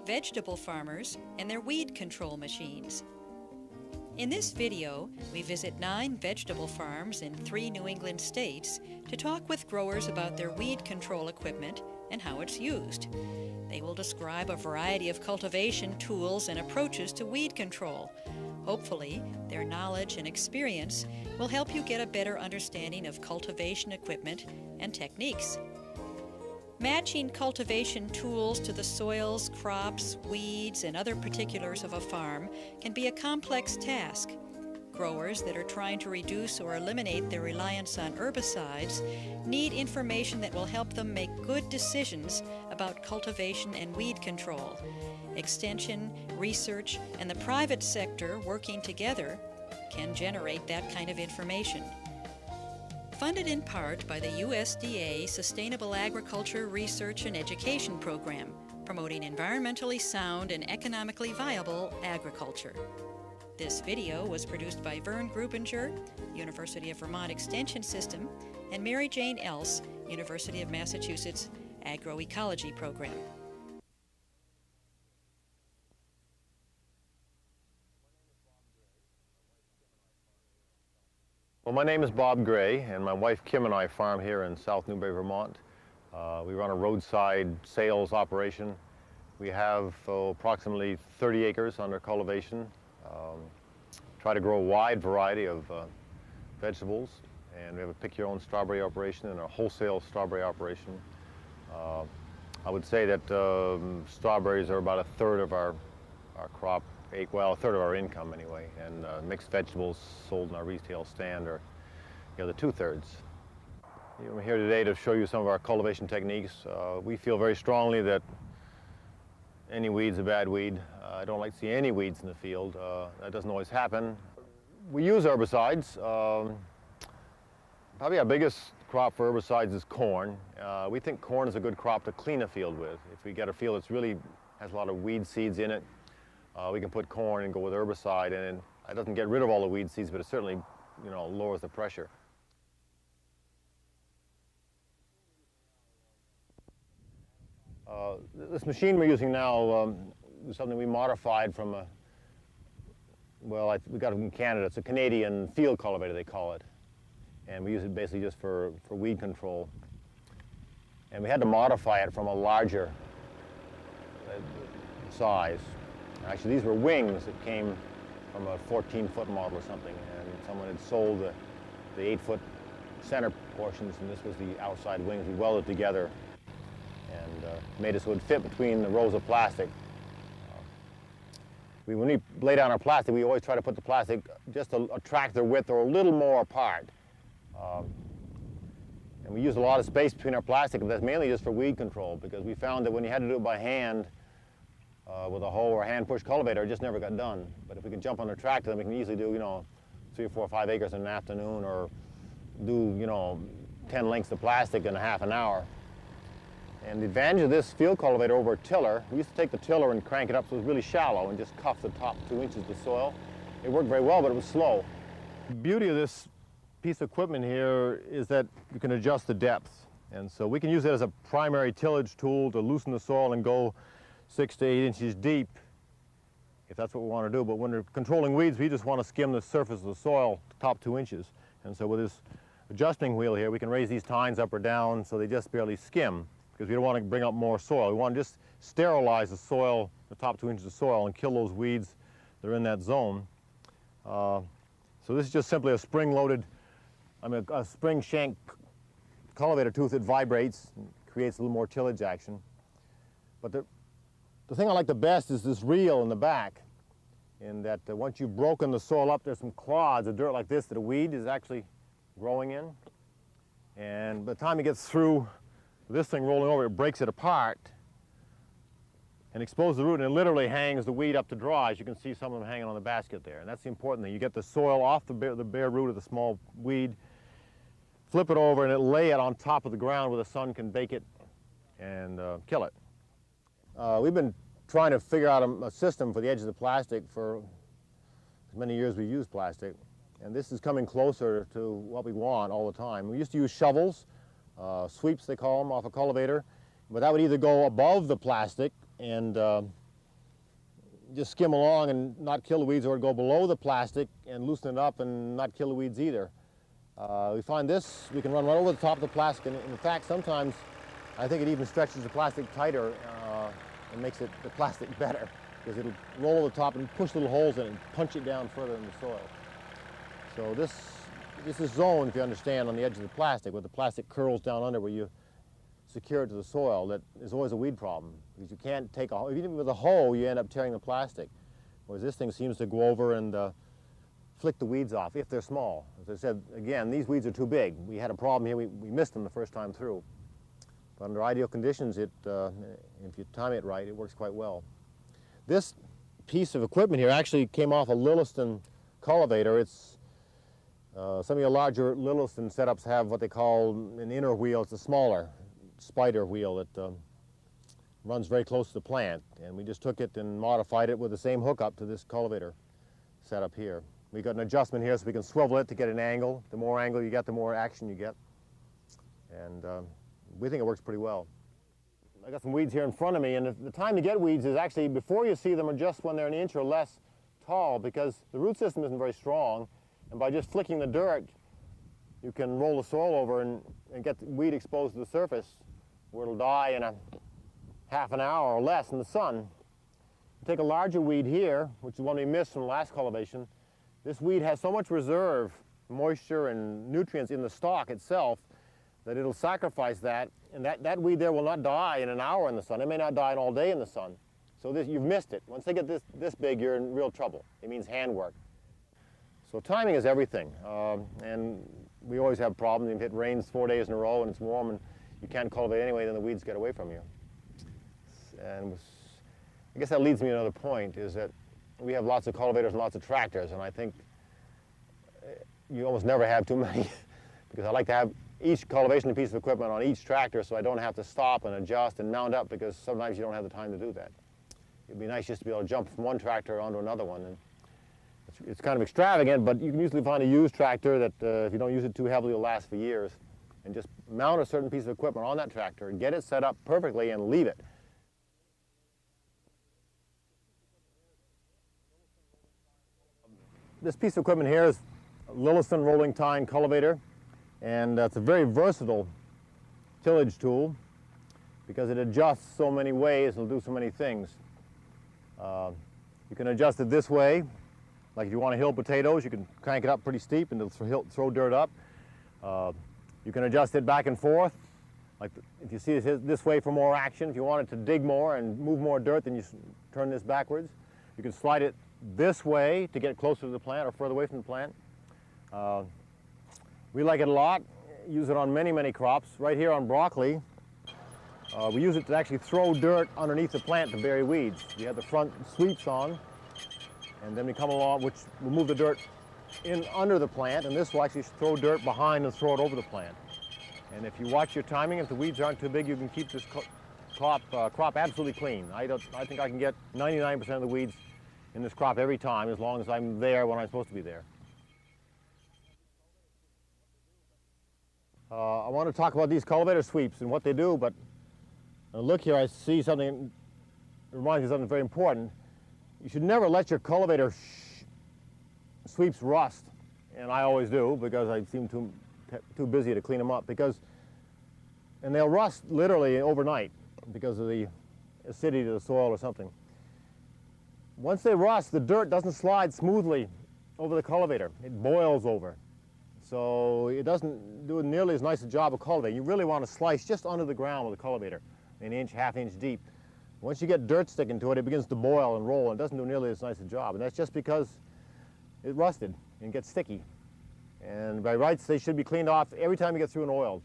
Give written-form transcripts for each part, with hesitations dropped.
vegetable farmers and their weed control machines. In this video, we visit 9 vegetable farms in 3 New England states to talk with growers about their weed control equipment and how it's used. They will describe a variety of cultivation tools and approaches to weed control. Hopefully, their knowledge and experience will help you get a better understanding of cultivation equipment and techniques. Matching cultivation tools to the soils, crops, weeds, and other particulars of a farm can be a complex task. Growers that are trying to reduce or eliminate their reliance on herbicides need information that will help them make good decisions about cultivation and weed control. Extension, research, and the private sector working together can generate that kind of information. Funded in part by the USDA Sustainable Agriculture Research and Education Program, promoting environmentally sound and economically viable agriculture. This video was produced by Grubinger, University of Vermont Extension System, and Mary Jane Else, University of Massachusetts Agroecology Program. Well, my name is Bob Gray, and my wife Kim and I farm here in South Newbury, Vermont. We run a roadside sales operation. We have approximately 30 acres under cultivation. Try to grow a wide variety of vegetables, and we have a pick-your-own strawberry operation and a wholesale strawberry operation. I would say that strawberries are about a third of our crop. Well, a third of our income anyway, and mixed vegetables sold in our retail stand are the other 2/3. I'm here today to show you some of our cultivation techniques. We feel very strongly that any weed's a bad weed. I don't like to see any weeds in the field. That doesn't always happen. We use herbicides. Probably our biggest crop for herbicides is corn. We think corn is a good crop to clean a field with. If we get a field that's really has a lot of weed seeds in it, we can put corn and go with herbicide, and it doesn't get rid of all the weed seeds, but it certainly, lowers the pressure. This machine we're using now is something we modified from we got it in Canada. It's a Canadian field cultivator, they call it, and we use it basically just for weed control. And we had to modify it from a larger size. Actually, these were wings that came from a 14-foot model or something, and someone had sold the 8-foot center portions, and this was the outside wings. We welded together and made it so it would fit between the rows of plastic. When we lay down our plastic, we always try to put the plastic just a tractor width or a little more apart. And we use a lot of space between our plastic, and that's mainly just for weed control, because we found that when you had to do it by hand, with a hoe or a hand-push cultivator, it just never got done. But if we can jump on a tractor, then we can easily do, 3 or 4 or 5 acres in an afternoon, or do, 10 lengths of plastic in a half an hour. And the advantage of this field cultivator over a tiller, we used to take the tiller and crank it up so it was really shallow and just cuff the top 2 inches of soil. It worked very well, but it was slow. The beauty of this piece of equipment here is that you can adjust the depth. And so we can use it as a primary tillage tool to loosen the soil and go 6 to 8 inches deep, if that's what we want to do. But when we're controlling weeds, we just want to skim the surface of the soil, the top 2 inches. And so with this adjusting wheel here, we can raise these tines up or down so they just barely skim, because we don't want to bring up more soil. We want to just sterilize the soil, the top 2 inches of soil, and kill those weeds that are in that zone. So this is just simply a spring-loaded, a spring shank cultivator tooth that vibrates and creates a little more tillage action. But the thing I like the best is this reel in the back, in that once you've broken the soil up, there's some clods of dirt like this that a weed is actually growing in. And by the time it gets through this thing rolling over, it breaks it apart and exposes the root, and it literally hangs the weed up to dry. As you can see, some of them hanging on the basket there. And that's the important thing. You get the soil off the bare root of the small weed, flip it over, and it lay it on top of the ground where the sun can bake it and kill it. We've been trying to figure out a system for the edge of the plastic for as many years we've used plastic, and this is coming closer to what we want all the time. We used to use shovels, sweeps they call them, off a cultivator, but that would either go above the plastic and just skim along and not kill the weeds, or go below the plastic and loosen it up and not kill the weeds either. We find this, we can run right over the top of the plastic, and in fact, sometimes I think it even stretches the plastic tighter and makes the plastic better, because it'll roll over the top and push little holes in it and punch it down further in the soil. So this is zoned, if you understand, on the edge of the plastic, where the plastic curls down under, where you secure it to the soil. That is always a weed problem, because you can't take a hoe. Even with a hoe, you end up tearing the plastic. Whereas this thing seems to go over and flick the weeds off, if they're small. As I said, again, these weeds are too big. We had a problem here. We missed them the first time through. But under ideal conditions, if you time it right, it works quite well. This piece of equipment here actually came off a Lilliston cultivator. It's some of your larger Lilliston setups have what they call an inner wheel. It's a smaller spider wheel that runs very close to the plant. And we just took it and modified it with the same hookup to this cultivator setup here. We got an adjustment here so we can swivel it to get an angle. The more angle you get, the more action you get. And we think it works pretty well. I got some weeds here in front of me, and the time to get weeds is actually before you see them, or just when they're an inch or less tall, because the root system isn't very strong, and by just flicking the dirt, you can roll the soil over and get the weed exposed to the surface, where it'll die in a half an hour or less in the sun. You take a larger weed here, which is one we missed from the last cultivation. This weed has so much reserve moisture and nutrients in the stalk itself that it'll sacrifice that, and that weed there will not die in an hour in the sun. It may not die all day in the sun. So you've missed it. Once they get this big, you're in real trouble. It means handwork. So timing is everything, and we always have problems. If it rains 4 days in a row and it's warm and you can't cultivate anyway, then the weeds get away from you. And I guess that leads me to another point, is that we have lots of cultivators and lots of tractors, and I think you almost never have too many, because I like to have each cultivation piece of equipment on each tractor so I don't have to stop and adjust and mount up, because sometimes you don't have the time to do that. It'd be nice just to be able to jump from one tractor onto another one. And it's kind of extravagant, but you can usually find a used tractor that if you don't use it too heavily, will last for years. And just mount a certain piece of equipment on that tractor and get it set up perfectly and leave it. This piece of equipment here is a Lilliston rolling tine cultivator, and it's a very versatile tillage tool because it adjusts so many ways, it'll do so many things. You can adjust it this way, like if you want to hill potatoes, you can crank it up pretty steep and it'll throw dirt up. You can adjust it back and forth, like if you see it this way for more action. If you want it to dig more and move more dirt, then you turn this backwards. You can slide it this way to get closer to the plant or further away from the plant. We like it a lot, use it on many, many crops. Right here on broccoli, we use it to actually throw dirt underneath the plant to bury weeds. We have the front sweeps on, and then we come along, which will move the dirt in under the plant, and this will actually throw dirt behind and throw it over the plant. And if you watch your timing, if the weeds aren't too big, you can keep this crop absolutely clean. I think I can get 99% of the weeds in this crop every time, as long as I'm there when I'm supposed to be there. I want to talk about these cultivator sweeps and what they do, but look here, I see something that reminds me of something very important. You should never let your cultivator sweeps rust, and I always do, because I seem too busy to clean them up, and they'll rust literally overnight because of the acidity of the soil or something. Once they rust, the dirt doesn't slide smoothly over the cultivator. It boils over. So it doesn't do nearly as nice a job of cultivating. You really want to slice just under the ground with a cultivator, an inch, half-inch deep. Once you get dirt sticking to it, it begins to boil and roll, and it doesn't do nearly as nice a job. And that's just because it rusted and gets sticky. And by rights, they should be cleaned off every time you get through and oiled.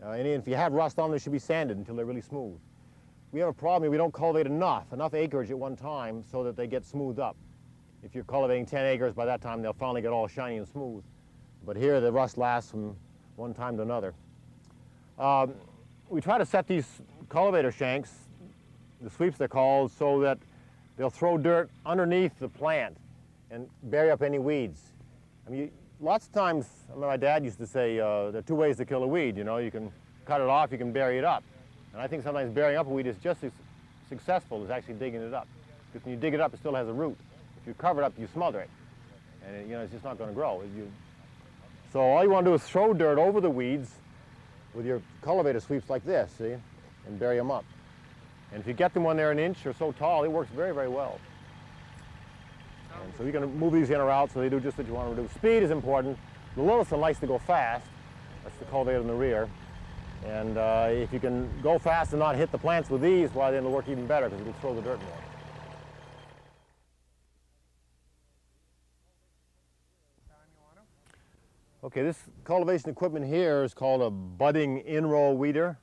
And if you have rust on them, they should be sanded until they're really smooth. We have a problem here. We don't cultivate enough acreage at one time so that they get smoothed up. If you're cultivating 10 acres, by that time they'll finally get all shiny and smooth. But here the rust lasts from one time to another. We try to set these cultivator shanks, the sweeps they're called, so that they'll throw dirt underneath the plant and bury up any weeds. I mean, lots of times, I mean, my dad used to say, there are two ways to kill a weed. You know, you can cut it off, you can bury it up. And I think sometimes burying up a weed is just as successful as actually digging it up. Because when you dig it up, it still has a root. If you cover it up, you smother it. And it, it's just not going to grow. So all you want to do is throw dirt over the weeds with your cultivator sweeps like this, see, and bury them up. And if you get them when they're an inch or so tall, it works very, very well. And so you're going to move these in or out so they do just what you want them to do. Speed is important. The Lillison likes to go fast. That's the cultivator in the rear. And if you can go fast and not hit the plants with these, well, then it'll work even better because it'll throw the dirt more. Okay, this cultivation equipment here is called a budding in-row weeder.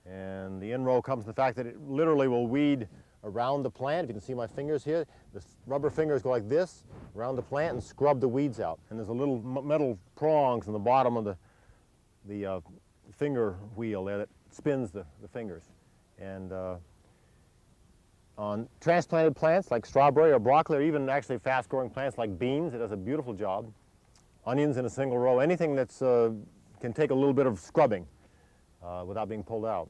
And the in-row comes from the fact that it literally will weed around the plant. If you can see my fingers here, the rubber fingers go like this around the plant and scrub the weeds out. And there's a little metal prongs in the bottom of the finger wheel there that spins the fingers. And on transplanted plants like strawberry or broccoli, or even actually fast-growing plants like beans, it does a beautiful job. Onions in a single row, anything that's can take a little bit of scrubbing without being pulled out.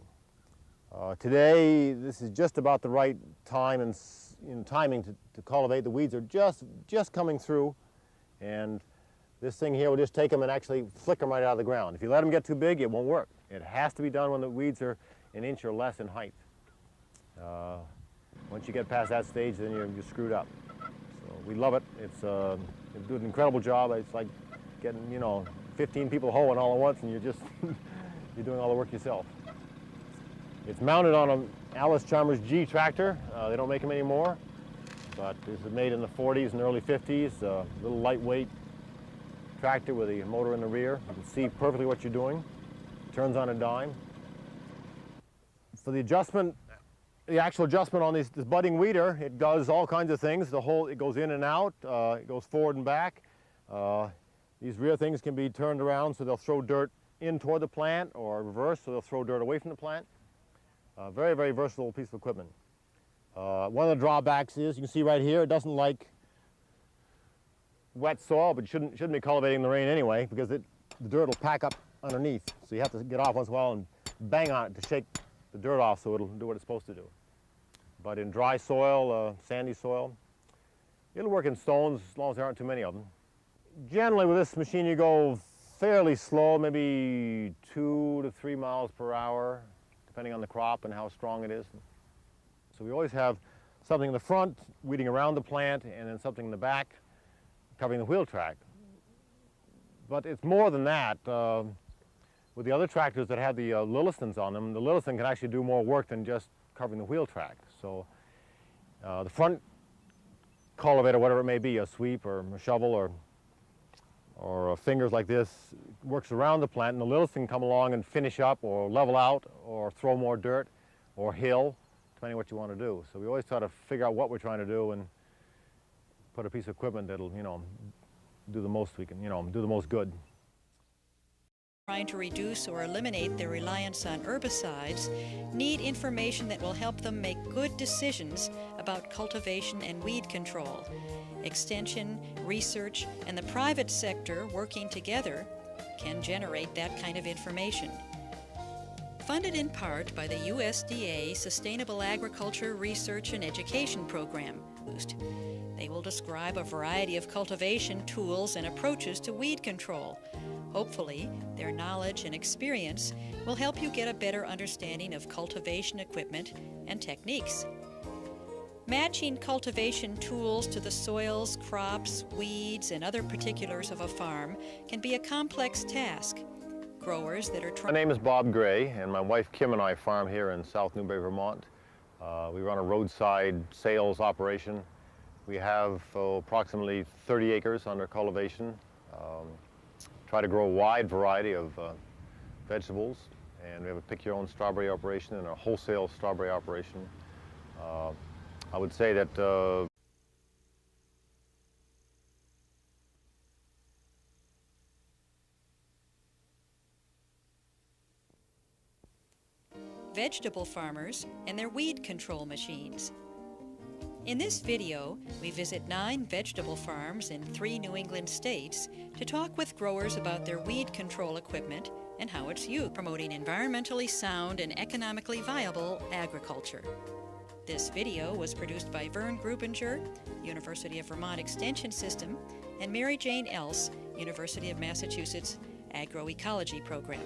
Today, this is just about the right time and timing to cultivate. The weeds are just coming through, and this thing here will just take them and actually flick them right out of the ground. If you let them get too big, it won't work. It has to be done when the weeds are an inch or less in height. Once you get past that stage, then you're screwed up. So we love it. It's you do an incredible job. It's like getting 15 people hoeing all at once, and you're doing all the work yourself. It's mounted on an Alice Chalmers G tractor. They don't make them anymore, but this is made in the 40s and early 50s. A little lightweight tractor with a motor in the rear. You can see perfectly what you're doing. It turns on a dime. For the adjustment, the actual adjustment on this budding weeder, it does all kinds of things. It goes in and out. It goes forward and back. These rear things can be turned around so they'll throw dirt in toward the plant, or reverse so they'll throw dirt away from the plant. Very, very versatile piece of equipment. One of the drawbacks is, you can see right here, it doesn't like wet soil, but you shouldn't be cultivating in the rain anyway, because the dirt will pack up underneath. So you have to get off once in a while and bang on it to shake the dirt off so it'll do what it's supposed to do. But in dry soil, sandy soil, it'll work in stones as long as there aren't too many of them. Generally with this machine you go fairly slow, maybe 2 to 3 miles per hour, depending on the crop and how strong it is. So we always have something in the front weeding around the plant, and then something in the back covering the wheel track. But it's more than that. With the other tractors that have the Lillisons on them, the Lillison can actually do more work than just covering the wheel track. So the front cultivator, whatever it may be, a sweep or a shovel or fingers like this, works around the plant, and the Lillison can come along and finish up or level out or throw more dirt or hill, depending on what you want to do. So we always try to figure out what we're trying to do and put a piece of equipment that'll, do the most we can, do the most good. Trying to reduce or eliminate their reliance on herbicides need information that will help them make good decisions about cultivation and weed control. Extension, research, and the private sector working together can generate that kind of information. Funded in part by the USDA Sustainable Agriculture Research and Education Program. They will describe a variety of cultivation tools and approaches to weed control. Hopefully, their knowledge and experience will help you get a better understanding of cultivation equipment and techniques. Matching cultivation tools to the soils, crops, weeds, and other particulars of a farm can be a complex task. Growers that are My name is Bob Gray, and my wife Kim and I farm here in South Newbury, Vermont. We run a roadside sales operation. We have approximately 30 acres under cultivation. Try to grow a wide variety of vegetables, and we have a pick-your-own strawberry operation and a wholesale strawberry operation. I would say that vegetable farmers and their weed control machines. In this video, we visit 9 vegetable farms in 3 New England states to talk with growers about their weed control equipment and how it's used, promoting environmentally sound and economically viable agriculture. This video was produced by Vern Grubinger, University of Vermont Extension System, and Mary Jane Else, University of Massachusetts Agroecology Program.